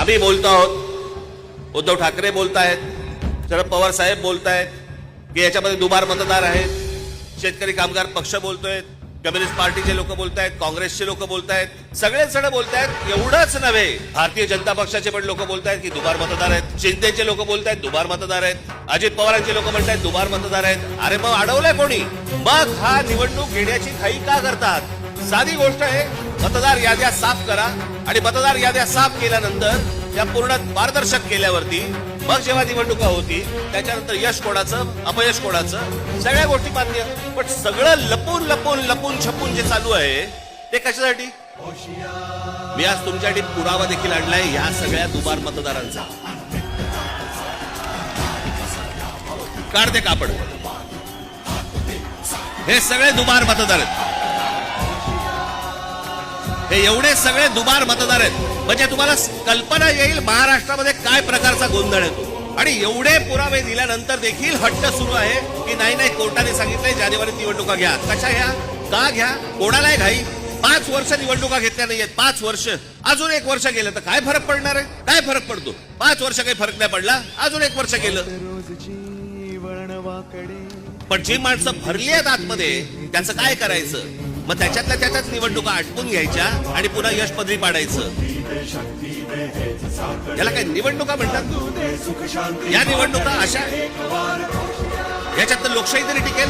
आम्ही बोलतो आहोत, उद्धव ठाकरे बोलतायत, शरद पवार साहेब बोलतायत की याच्यामध्ये दुबार मतदार आहेत, शेतकरी कामगार पक्ष बोलतोय, कम्युनिस्ट पार्टीचे लोक बोलतायत, काँग्रेसचे लोक बोलतायत, सगळेच जण बोलतायत. एवढंच नव्हे, भारतीय जनता पक्षाचे पण लोक बोलतायत की दुबार मतदार आहेत, शिंदेचे लोक बोलतायत दुबार मतदार आहेत, अजित पवारांचे लोक म्हणतायत दुबार मतदार आहेत. अरे मग अडवलंय कोणी? मग हा निवडणूक घेण्याची घाई का करतात? साधी गोष्ट आहे, मतदार याद्या साफ करा आणि मतदार याद्या साफ केल्यानंतर त्या पूर्ण पारदर्शक केल्यावरती मग जेव्हा निवडणुका होती त्याच्यानंतर यश कोणाचं अपयश कोणाचं सगळ्या गोष्टी मान्य. पण सगळं लपून लपून लपून छपून जे चालू आहे ते कशासाठी? मी आज तुमच्यासाठी पुरावा देखील आणलाय या सगळ्या दुबार मतदारांचा. काढते कापड. हे सगळे दुबार मतदार आहेत, हे एवढे सगळे दुबार मतदार आहेत. म्हणजे तुम्हाला कल्पना येईल महाराष्ट्रामध्ये काय प्रकारचा गोंधळ येतो. आणि एवढे पुरावे दिल्यानंतर देखील हट्ट सुरू आहे की नाही नाही, कोर्टाने सांगितलंय जानेवारीत निवडणुका घ्या. कशा घ्या? का घ्या? कोणालाही घाई. 5 वर्ष निवडणुका घेतल्या नाहीयेत, 5 वर्ष. अजून 1 वर्ष गेलं तर काय फरक पडणार आहे? काय फरक पडतो? 5 वर्ष काही फरक नाही पडला, अजून 1 वर्ष गेलं. पण जी माणसं भरली आहेत आतमध्ये त्याचं काय करायचं? मग त्याच्यातल्या त्याच्याच निवडणुका आटपून घ्यायच्या आणि पुन्हा यश पदरी पाडायचं. याला काय निवडणुका म्हणतात? या निवडणुका अशा याच्यात तर लोकशाही तरी टिकेल.